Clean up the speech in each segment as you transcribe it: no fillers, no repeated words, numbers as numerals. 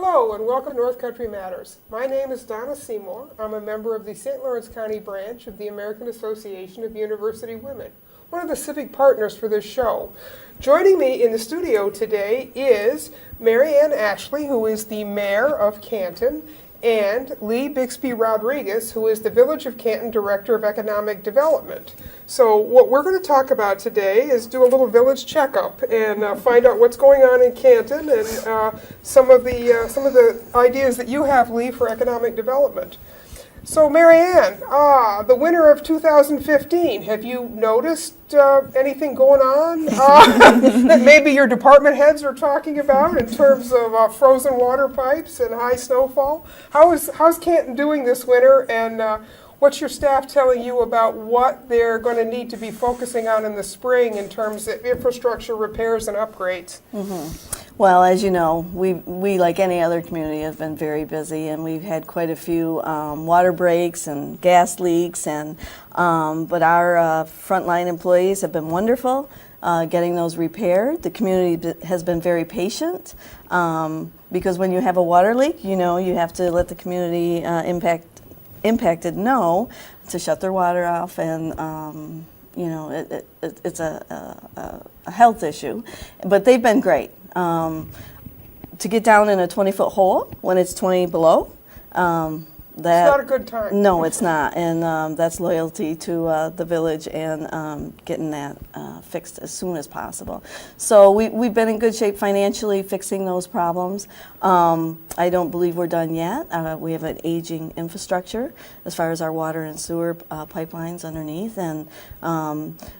Hello and welcome to North Country Matters. My name is Donna Seymour. I'm a member of the St. Lawrence County branch of the American Association of University Women, one of the civic partners for this show. Joining me in the studio today is Mary Ann Ashley, who is the mayor of Canton, and Leigh Bixby Rodriguez, who is the Village of Canton Director of Economic Development. So what we're going to talk about today is do a little village checkup and find out what's going on in Canton and some of the ideas that you have, Leigh, for economic development. So Mary Ann, the winter of 2015, have you noticed anything going on that maybe your department heads are talking about in terms of frozen water pipes and high snowfall? How's Canton doing this winter, and what's your staff telling you about what they're going to need to be focusing on in the spring in terms of infrastructure repairs and upgrades? Mm-hmm. Well, as you know, we like any other community have been very busy, and we've had quite a few water breaks and gas leaks, and but our frontline employees have been wonderful getting those repaired. The community has been very patient because when you have a water leak, you know you have to let the community impacted know to shut their water off, and you know it's a health issue, but they've been great. To get down in a 20-foot hole when it's 20 below, It's not a good time. No, it's not, and that's loyalty to the village and getting that fixed as soon as possible. So we've been in good shape financially fixing those problems. I don't believe we're done yet. We have an aging infrastructure as far as our water and sewer pipelines underneath, and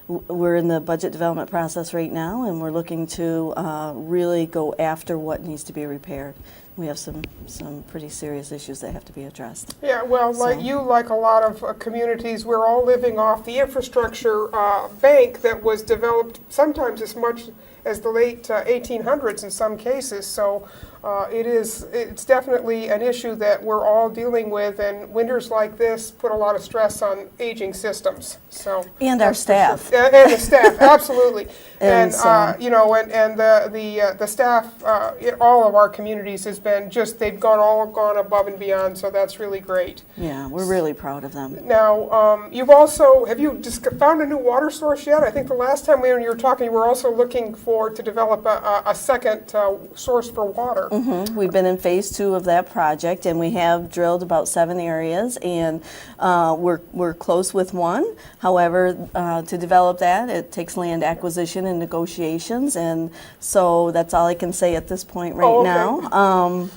we're in the budget development process right now, and we're looking to really go after what needs to be repaired. We have some pretty serious issues that have to be addressed. Yeah, well, like a lot of communities, we're all living off the infrastructure bank that was developed sometimes as much as the late 1800s in some cases. So it's definitely an issue that we're all dealing with, and winters like this put a lot of stress on aging systems. So and our staff. Sure. And the staff, absolutely. and you know, and the staff in all of our communities has been they've gone above and beyond. So that's really great. Yeah, we're really proud of them. Now, have you just found a new water source yet? I think the last time when you were talking, you were also looking to develop a second source for water. Mm-hmm. We've been in phase 2 of that project, and we have drilled about 7 areas, and we're close with one. However, to develop that, it takes land acquisition and negotiations, and so that's all I can say at this point right now.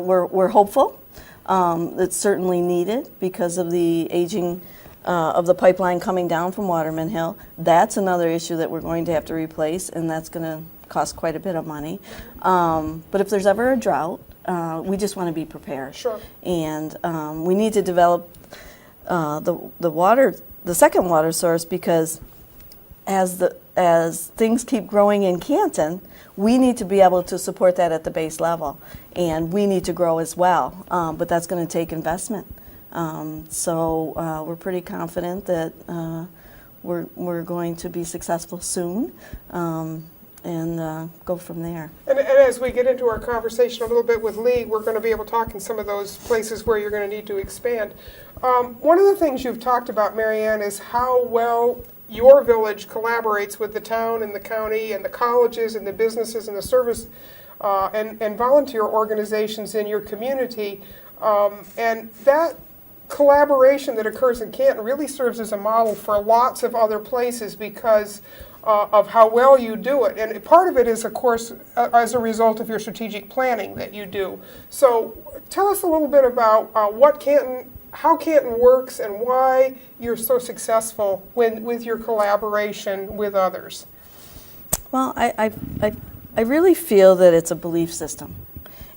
We're hopeful. It's certainly needed because of the aging of the pipeline coming down from Waterman Hill. That's another issue that we're going to have to replace, and that's going to cost quite a bit of money. But if there's ever a drought, we just want to be prepared. Sure. And we need to develop the second water source, because as things keep growing in Canton, we need to be able to support that at the base level, and we need to grow as well. But that's going to take investment. So we're pretty confident that we're going to be successful soon, and go from there. And as we get into our conversation a little bit with Leigh, we're going to be able to talk in some of those places where you're going to need to expand. One of the things you've talked about, Mary Ann, is how well your village collaborates with the town and the county and the colleges and the businesses and the service and volunteer organizations in your community. And that collaboration that occurs in Canton really serves as a model for lots of other places because of how well you do it. And part of it is, of course, as a result of your strategic planning that you do. So tell us a little bit about how Canton works and why you're so successful with your collaboration with others. Well, I really feel that it's a belief system,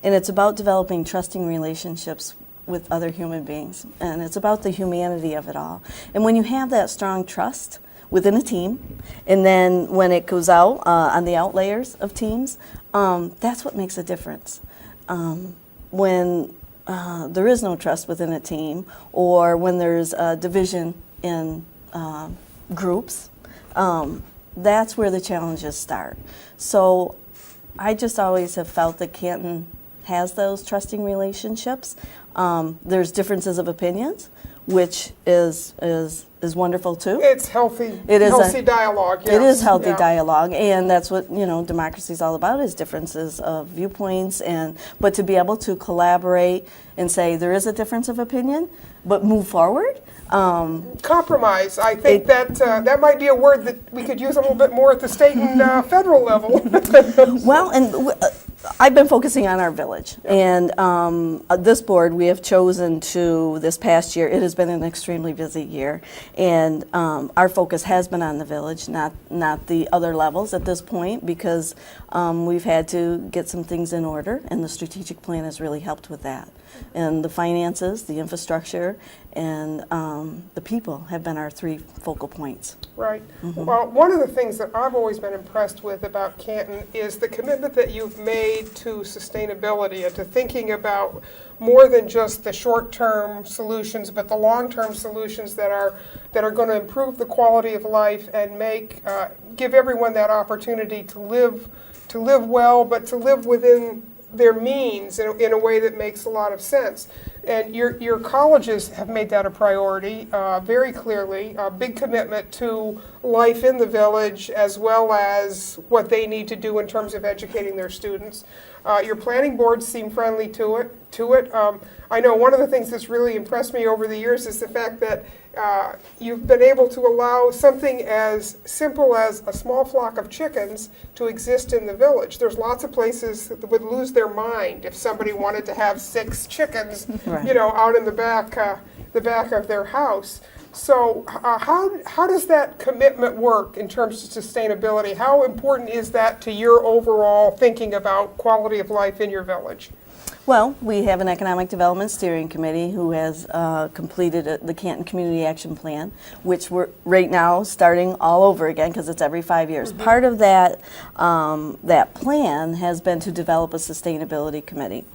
and it's about developing trusting relationships with other human beings, and it's about the humanity of it all. And when you have that strong trust within a team, and then when it goes out on the out layers of teams, that's what makes a difference. When there is no trust within a team, or when there's division in groups, that's where the challenges start. So I just always have felt that Canton has those trusting relationships. There's differences of opinions, which is wonderful too. It's healthy. It is healthy dialogue. Yes. It is healthy Yeah. dialogue, and that's what democracy is all about: is differences of viewpoints, but to be able to collaborate and say there is a difference of opinion, but move forward. Compromise. I think that might be a word that we could use a little bit more at the state and federal level. Well, and I've been focusing on our village, and this board, we have chosen to, this past year, it has been an extremely busy year, and our focus has been on the village, not the other levels at this point, because we've had to get some things in order, and the strategic plan has really helped with that. And the finances, the infrastructure, and the people have been our three focal points. Right. Well, one of the things that I've always been impressed with about Canton is the commitment that you've made to sustainability and to thinking about more than just the short-term solutions, but the long-term solutions that are going to improve the quality of life and give everyone that opportunity to live well, but to live within their means in a way that makes a lot of sense. And your colleges have made that a priority very clearly, a big commitment to life in the village as well as what they need to do in terms of educating their students. Your planning boards seem friendly to it. I know one of the things that's really impressed me over the years is the fact that you've been able to allow something as simple as a small flock of chickens to exist in the village. There's lots of places that would lose their mind if somebody wanted to have 6 chickens, Right. Out in the back of their house. So how does that commitment work in terms of sustainability? How important is that to your overall thinking about quality of life in your village? Well, we have an Economic Development Steering Committee who has completed the Canton Community Action Plan, which we're right now starting all over again because it's every 5 years. Part of that plan has been to develop a sustainability committee.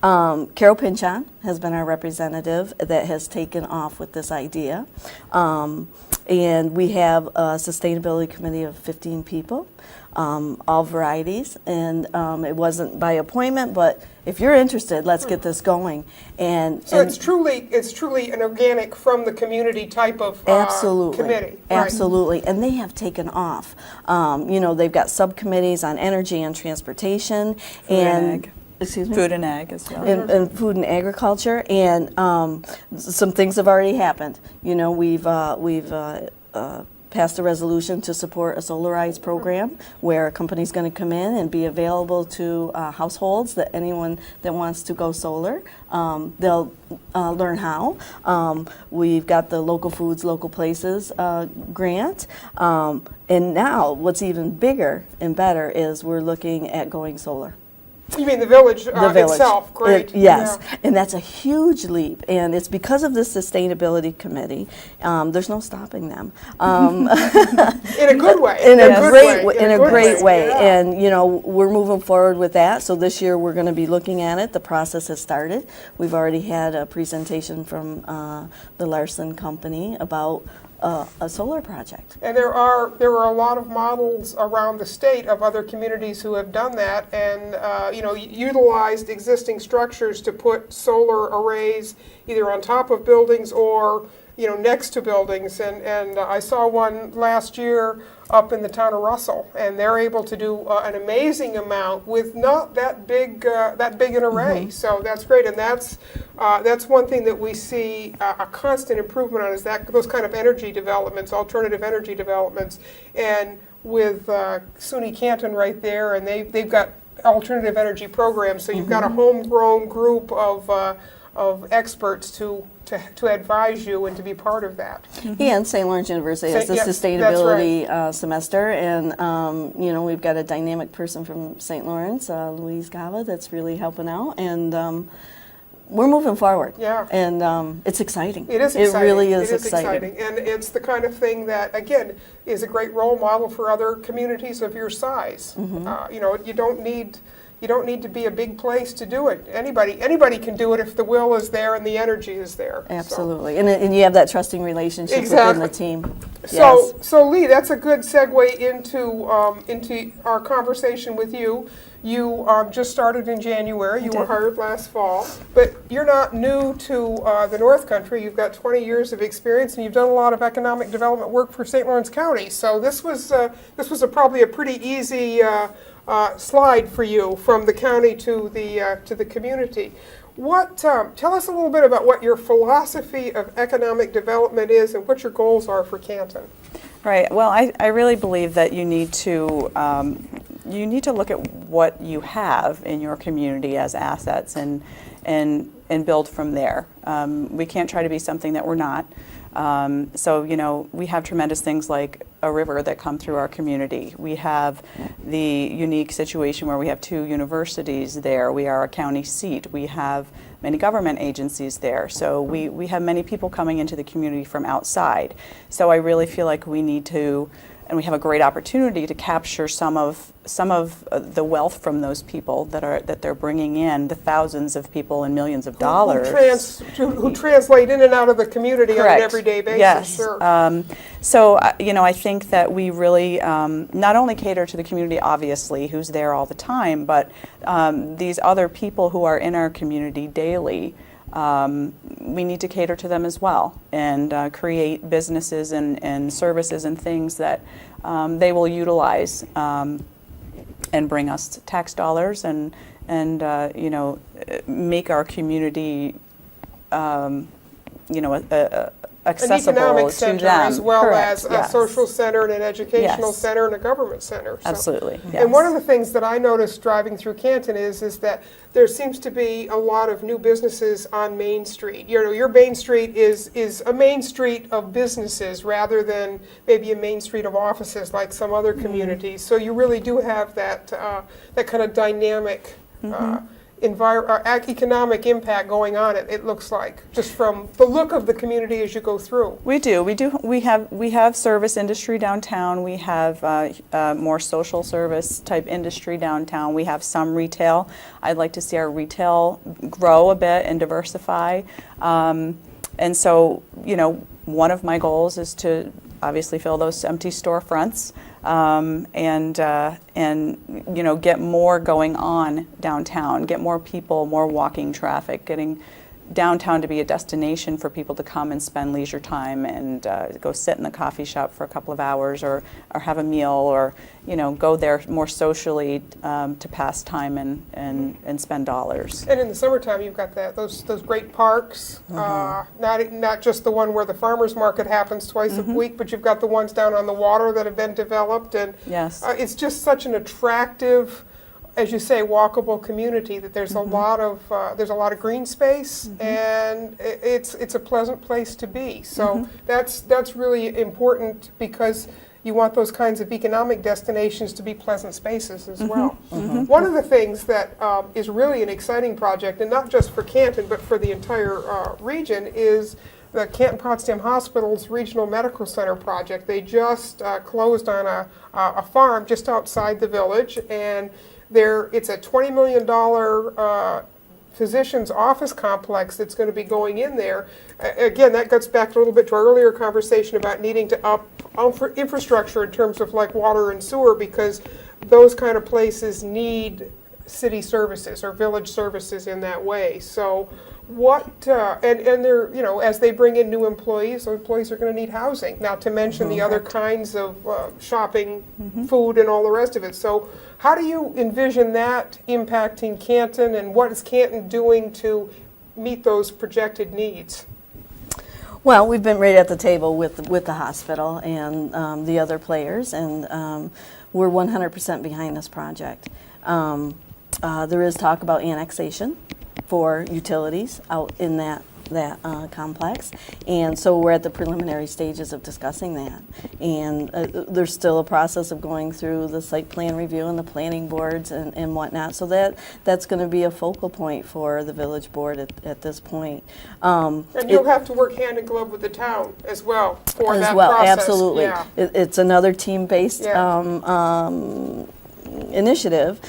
Carol Pinchon has been our representative that has taken off with this idea. And we have a sustainability committee of 15 people, all varieties. And it wasn't by appointment, but if you're interested, let's get this going. So it's truly an organic from the community type of committee. Right. Absolutely, and they have taken off. They've got subcommittees on energy and transportation, and excuse me? Food and ag as well. And food and agriculture, and some things have already happened. We've passed a resolution to support a solarized program where a company's going to come in and be available to households, that anyone that wants to go solar, they'll learn how. We've got the Local Foods, Local Places grant. And now what's even bigger and better is we're looking at going solar. You mean the village, itself? Great. Yes, Yeah. and that's a huge leap, and it's because of this sustainability committee. There's no stopping them. In a good way. In a great way. Yeah. And we're moving forward with that. So this year we're going to be looking at it. The process has started. We've already had a presentation from the Larson Company about a solar project. And there are a lot of models around the state of other communities who have done that and utilized existing structures to put solar arrays either on top of buildings or next to buildings. And I saw one last year up in the town of Russell, and they're able to do an amazing amount with not that big an array. Mm-hmm. So that's great, and that's one thing that we see a constant improvement on is those kind of energy developments, alternative energy developments, and with SUNY Canton right there, and they've got alternative energy programs. So you've got a homegrown group of experts to advise you and to be part of that. And St. Lawrence University has the sustainability semester, and we've got a dynamic person from St. Lawrence, Louise Gava, that's really helping out, and we're moving forward. Yeah. And it's exciting. It is exciting. It really is exciting. And it's the kind of thing that, again, is a great role model for other communities of your size. You don't need You don't need to be a big place to do it. Anybody can do it if the will is there and the energy is there. Absolutely, and you have that trusting relationship Exactly. within the team. So, Yes. so Leigh, that's a good segue into our conversation with you. You just started in January. You were hired last fall, but you're not new to the North Country. You've got 20 years of experience, and you've done a lot of economic development work for St. Lawrence County. So this was probably a pretty easy slide for you from the county to the community. Tell us a little bit about what your philosophy of economic development is and what your goals are for Canton. Right. Well, I really believe that you need to look at what you have in your community as assets and build from there. We can't try to be something that we're not. So, we have tremendous things like a river that come through our community. We have the unique situation where we have 2 universities there. We are a county seat. We have many government agencies there. So we have many people coming into the community from outside. So I really feel like we need to, and we have a great opportunity to capture some of the wealth from those people that they're bringing in, the thousands of people and millions of dollars Who translate in and out of the community Correct. on an everyday basis. Yes. Sure. So I think that we really not only cater to the community, obviously, who's there all the time, but these other people who are in our community daily. We need to cater to them as well and create businesses and services and things that they will utilize and bring us tax dollars and make our community accessible an economic to center them. as well Correct. as a Yes. social center and an educational Yes. center and a government center. So- Absolutely. And one of yes. the things that I noticed driving through Canton is that there seems to be a lot of new businesses on Main Street. Your Main Street is a main street of businesses rather than maybe a main street of offices like some other communities. So you really do have that kind of dynamic economic impact going on. It looks like just from the look of the community as you go through. We do. We have service industry downtown. We have more social service type industry downtown. We have some retail. I'd like to see our retail grow a bit and diversify. And so, one of my goals is to obviously fill those empty storefronts and get more going on downtown, get more people, more walking traffic, getting downtown to be a destination for people to come and spend leisure time and go sit in the coffee shop for a couple of hours or have a meal or go there more socially to pass time and spend dollars. And in the summertime, you've got those great parks. Not just the one where the farmers market happens twice a week, but you've got the ones down on the water that have been developed, and Yes. It's just such an attractive, as you say, walkable community that there's a lot of green space, and it's a pleasant place to be. So that's really important because you want those kinds of economic destinations to be pleasant spaces as well. One of the things that is really an exciting project, and not just for Canton, but for the entire region, is the Canton-Potsdam Hospital's Regional Medical Center project. They just closed on a farm just outside the village, and it's a $20 million physician's office complex that's going to be going in there. Again, that gets back a little bit to our earlier conversation about needing to up infrastructure in terms of like water and sewer, because those kind of places need city services or village services in that way. So and they're, as they bring in new employees, those employees are going to need housing. Now, to mention the other kinds of shopping, food, and all the rest of it. So how do you envision that impacting Canton, and what is Canton doing to meet those projected needs? Well, we've been right at the table with the hospital and the other players, and we're 100% behind this project. There is talk about annexation for utilities out in that complex, and so we're at the preliminary stages of discussing that, and there's still a process of going through the site plan review and the planning boards and whatnot, so that's going to be a focal point for the village board at this point. And you'll have to work hand in glove with the town as well for that process. Absolutely. Yeah. It's another team-based Yeah. initiative.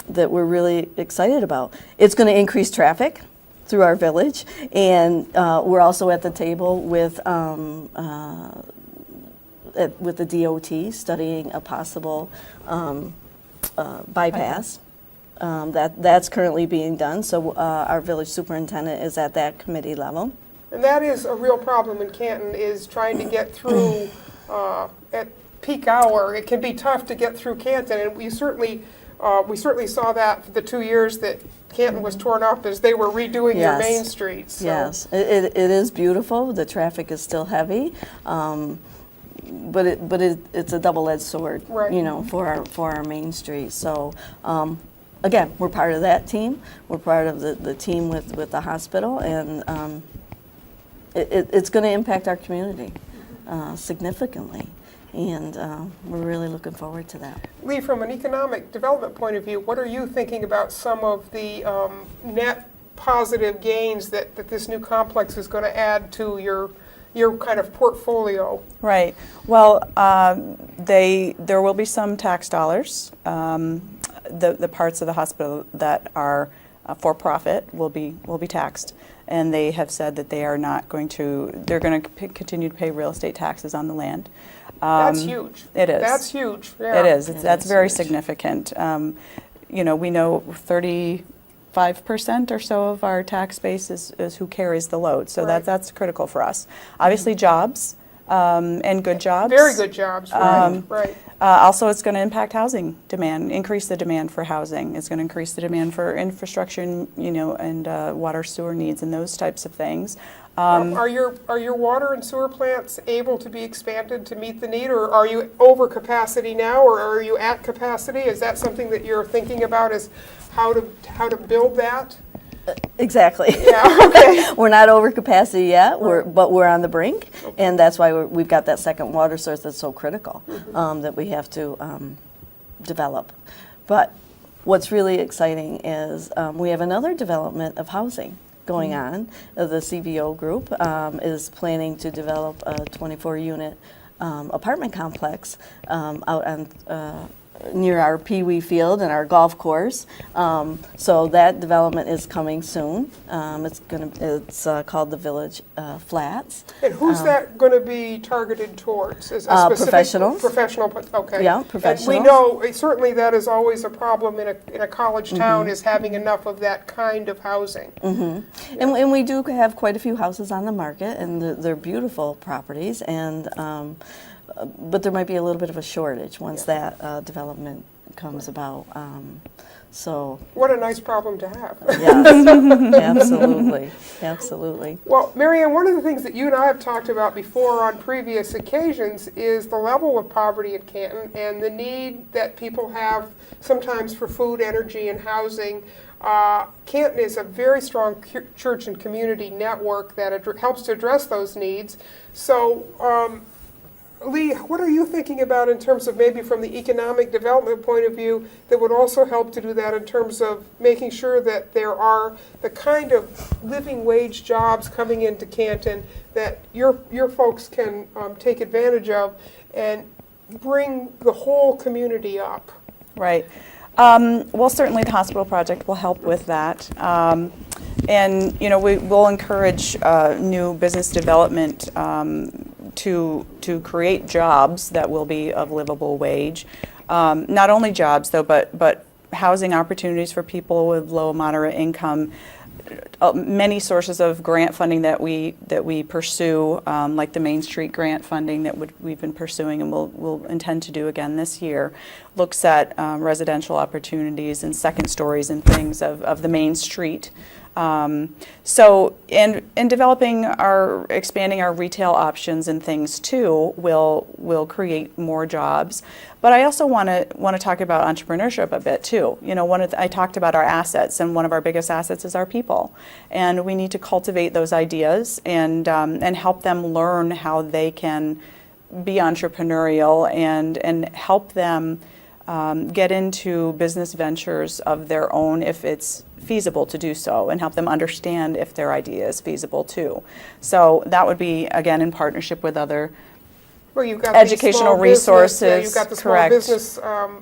that we're really excited about. It's going to increase traffic through our village, and we're also at the table with the DOT studying a possible bypass. That's currently being done, so our village superintendent is at that committee level. And that is a real problem in Canton, is trying to get through at peak hour. It can be tough to get through Canton, and we certainly saw that for the 2 years that Canton was torn up as they were redoing their main streets. So. Yes, it is beautiful. The traffic is still heavy, but it's a double-edged sword, right. You know, for our main street. So. Again, we're part of that team. We're part of the team with the hospital, and it's going to impact our community significantly, and we're really looking forward to that. Leigh, from an economic development point of view, what are you thinking about some of the net positive gains that this new complex is going to add to your kind of portfolio? Right. Well, there will be some tax dollars. The parts of the hospital that are for profit will be taxed, and they have said that they are not going to. They're going to continue to pay real estate taxes on the land. That's huge. It is. That's huge. Yeah. It is. That's very huge. significant. You know, we know 35% or so of our tax base is who carries the load, so right. that's critical for us. Obviously, jobs. And good jobs. Very good jobs, right. Right. Also, it's going to impact housing demand, increase the demand for housing. It's going to increase the demand for infrastructure, and, you know, and water, sewer needs, and those types of things. Are your water and sewer plants able to be expanded to meet the need, or are you over capacity now, or are you at capacity? Is that something that you're thinking about, is how to build that? Exactly. Yeah, okay. We're not over capacity yet, Right. but we're on the brink, and that's why we've got that second water source that's so critical, that we have to develop. But what's really exciting is we have another development of housing going on. The CVO group is planning to develop a 24-unit apartment complex out on near our Pee Wee Field and our golf course. So that development is coming soon. It's called the Village Flats. And who's that going to be targeted towards? Is a specific professionals. Professional, okay. Yeah, professionals. And we know certainly that is always a problem in a college town, is having enough of that kind of housing. Mm-hmm. Yeah. And we do have quite a few houses on the market, and they're beautiful properties, and but there might be a little bit of a shortage once that development comes about. So what a nice problem to have. Yes, absolutely, absolutely. Well, Marianne, one of the things that you and I have talked about before on previous occasions is the level of poverty in Canton and the need that people have sometimes for food, energy, and housing. Canton is a very strong church and community network that helps to address those needs. So, Leigh, what are you thinking about in terms of maybe from the economic development point of view that would also help to do that in terms of making sure that there are the kind of living wage jobs coming into Canton that your folks can take advantage of and bring the whole community up? Right. Well, certainly the hospital project will help with that. And, you know, we will encourage new business development to create jobs that will be of livable wage. Not only jobs, though, but housing opportunities for people with low, moderate income. Many sources of grant funding that we pursue, like the Main Street grant funding that we've been pursuing and we'll intend to do again this year, looks at residential opportunities and second stories and things of the Main Street. So in expanding our retail options and things too will create more jobs. But I also want to talk about entrepreneurship a bit too. You know, I talked about our assets, and one of our biggest assets is our people, and we need to cultivate those ideas and help them learn how they can be entrepreneurial and help them get into business ventures of their own if it's feasible to do so, and help them understand if their idea is feasible too. So that would be, again, in partnership with other Well, you've got educational resources. You've got the correct. Small Business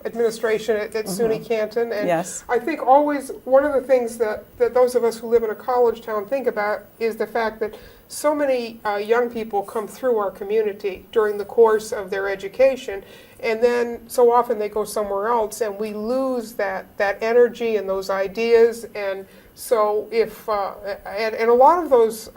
Administration at SUNY Canton. And Yes. I think always one of the things that those of us who live in a college town think about is the fact that so many young people come through our community during the course of their education, and then so often they go somewhere else, and we lose that energy and those ideas. And so if and a lot of those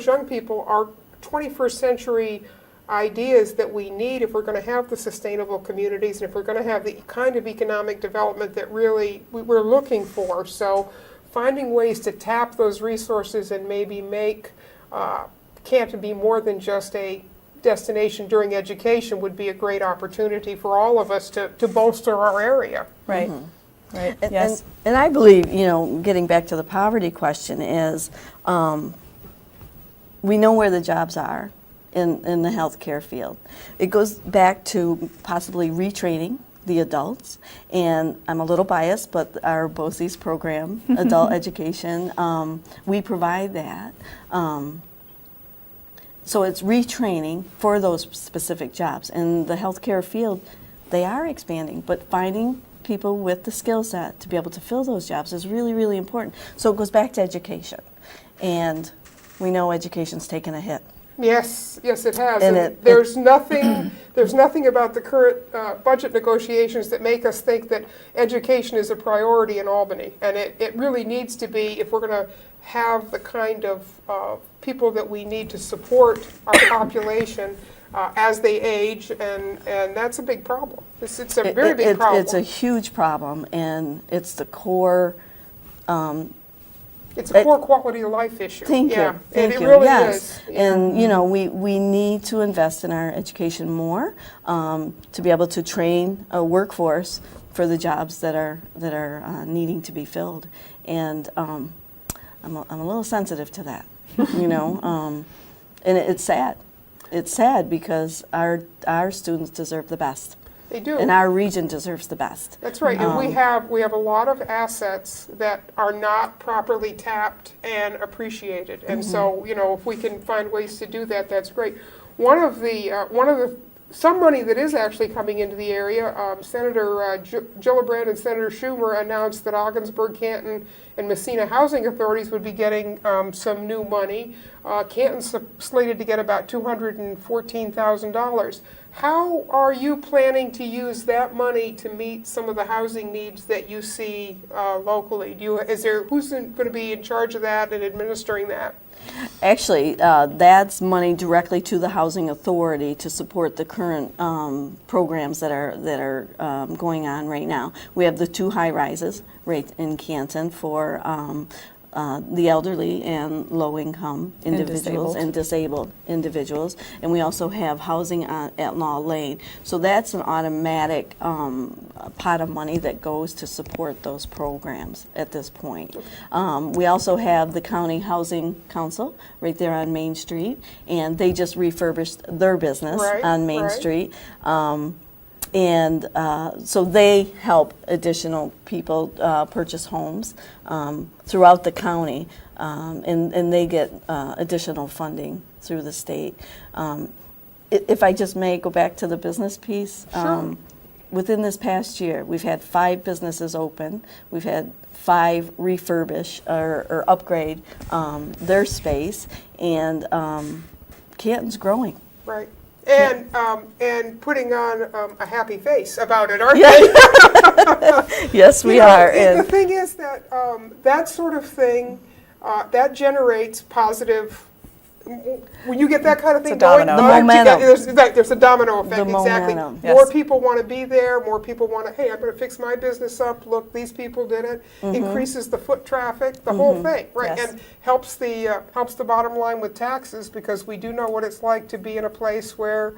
young people are 21st century ideas that we need if we're going to have the sustainable communities and if we're going to have the kind of economic development that really we're looking for. So finding ways to tap those resources and maybe make Canton be more than just a destination during education would be a great opportunity for all of us to bolster our area. Right. Right. And, Yes. and I believe, getting back to the poverty question is, we know where the jobs are in the healthcare field. It goes back to possibly retraining the adults, and I'm a little biased, but our BOCES program, adult education, we provide that. So it's retraining for those specific jobs. And the healthcare field, they are expanding, but finding people with the skill set to be able to fill those jobs is really, really important. So it goes back to education. And we know education's taken a hit. Yes, it has. And there's nothing about the current budget negotiations that make us think that education is a priority in Albany. And it really needs to be if we're going to have the kind of people that we need to support our population as they age, and that's a big problem. It's a very big problem. It's a huge problem, and it's the core. It's a core quality of life issue. Thank you. Yeah, Thank and you. it really yes. is. Yeah. And we need to invest in our education more to be able to train a workforce for the jobs that are needing to be filled. And I'm a little sensitive to that, and it's sad. It's sad because our students deserve the best. They do. And our region deserves the best. That's right, and we have a lot of assets that are not properly tapped and appreciated, and so if we can find ways to do that, that's great. Some money that is actually coming into the area, Senator Gillibrand and Senator Schumer announced that Ogdensburg, Canton, and Messina housing authorities would be getting some new money. Canton's slated to get about $214,000. How are you planning to use that money to meet some of the housing needs that you see locally? Who's going to be in charge of that and administering that? Actually, that's money directly to the housing authority to support the current programs that are going on right now. We have the 2 high rises right in Canton for the elderly and low-income individuals and disabled individuals, and we also have housing at Law Lane. So that's an automatic pot of money that goes to support those programs at this point. We also have the County Housing Council right there on Main Street, and they just refurbished their business on Main Street. And so they help additional people purchase homes throughout the county, and they get additional funding through the state. If I just may go back to the business piece, Sure. Within this past year, we've had 5 businesses open. We've had 5 refurbish or upgrade their space, and Canton's growing. Right. And putting on a happy face about it, aren't they? Yes, we are. The thing is that that sort of thing, that generates positive. When you get that kind of thing going, domino. The momentum. There's a domino effect. The exactly. momentum. Yes. More people want to be there. More people want to. Hey, I'm going to fix my business up. Look, these people did it. Increases the foot traffic. The whole thing, right? Yes. And helps the bottom line with taxes, because we do know what it's like to be in a place where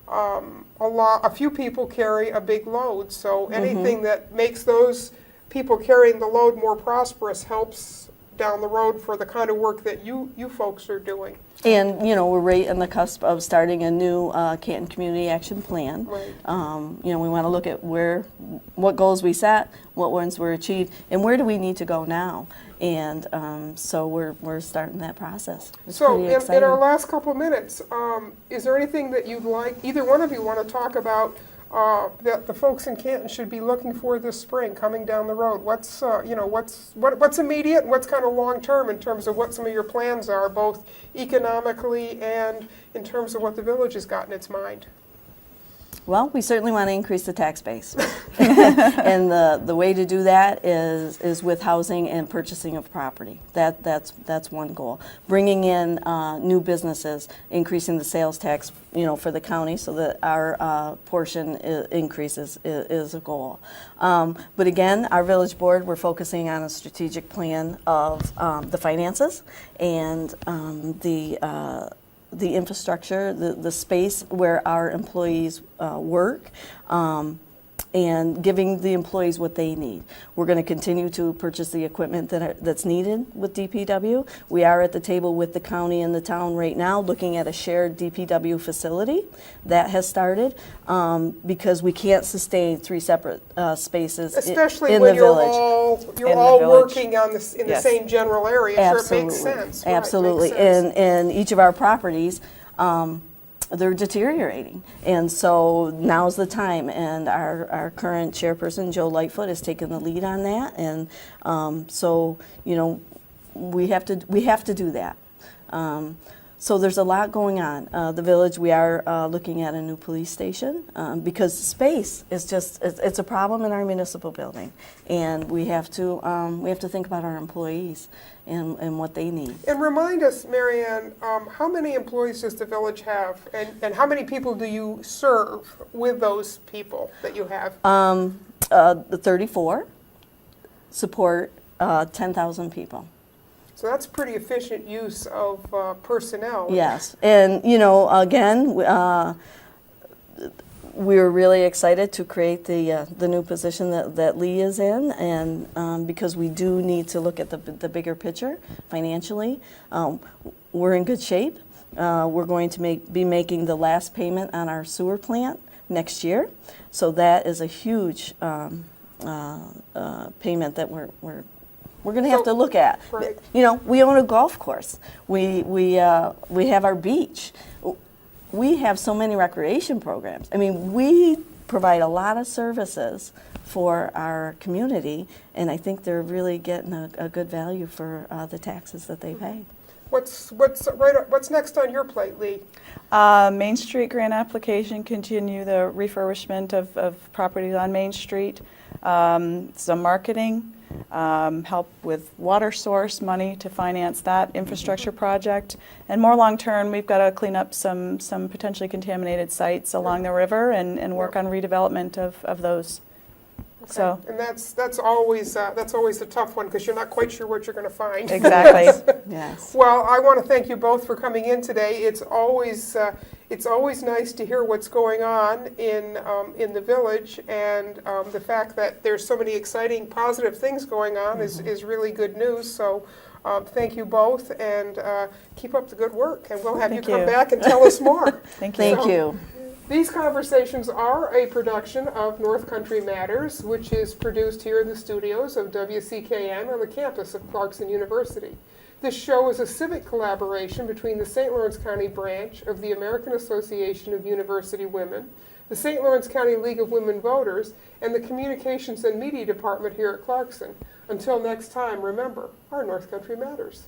a few people carry a big load. So anything that makes those people carrying the load more prosperous helps down the road for the kind of work that you folks are doing. And, you know, we're right on the cusp of starting a new Canton Community Action Plan. Right. You know, we want to look at what goals we set, what ones were achieved, and where do we need to go now. And so we're starting that process. It's So pretty in exciting. our last couple of minutes, is there anything that you'd like, either one of you want to talk about that the folks in Canton should be looking for this spring coming down the road? What's what's immediate and what's kind of long term in terms of what some of your plans are, both economically and in terms of what the village has got in its mind? Well, we certainly want to increase the tax base. And the way to do that is with housing and purchasing of property. That's one goal. Bringing in new businesses, increasing the sales tax, you know, for the county so that our portion increases is a goal. But again, our village board, we're focusing on a strategic plan of the finances and the infrastructure, the space where our employees work, and giving the employees what they need. We're going to continue to purchase the equipment that's needed with DPW. We are at the table with the county and the town right now looking at a shared DPW facility. That has started because we can't sustain 3 separate spaces Especially in when the village. you're In the all village. working on this in the Yes. same general area. Sure, it makes Absolutely. sense. Right, Absolutely. makes sense. And each of our properties, they're deteriorating. And so now's the time. And our current chairperson, Joe Lightfoot, has taken the lead on that. And so, you know, we have to do that. So there's a lot going on. The village, we are looking at a new police station because space is just, it's a problem in our municipal building. And we have to think about our employees and what they need. And remind us, Marianne, how many employees does the village have, and how many people do you serve with those people that you have? The 34 support 10,000 people. So that's pretty efficient use of personnel. Yes, and you know, again, we're really excited to create the new position that Leigh is in, and because we do need to look at the bigger picture financially. We're in good shape. We're going to be making the last payment on our sewer plant next year, so that is a huge payment that we're going to have to look at. Right. You know, we own a golf course. We have our beach. We have so many recreation programs. I mean, we provide a lot of services for our community, and I think they're really getting a good value for the taxes that they pay. What's next on your plate, Leigh? Main Street grant application, continue the refurbishment of properties on Main Street, some marketing, help with water source money to finance that infrastructure project, and more long term, we've got to clean up some potentially contaminated sites along the river and work on redevelopment of those. Okay. So And that's always a tough one because you're not quite sure what you're going to find. exactly. Yes. Well, I want to thank you both for coming in today. It's always nice to hear what's going on in the village, and the fact that there's so many exciting, positive things going on is really good news. So, thank you both, and keep up the good work. And we'll have Thank you come you. back and tell us more. Thank you. Thank you. These conversations are a production of North Country Matters, which is produced here in the studios of WCKN on the campus of Clarkson University. This show is a civic collaboration between the St. Lawrence County branch of the American Association of University Women, the St. Lawrence County League of Women Voters, and the Communications and Media Department here at Clarkson. Until next time, remember, our North Country Matters.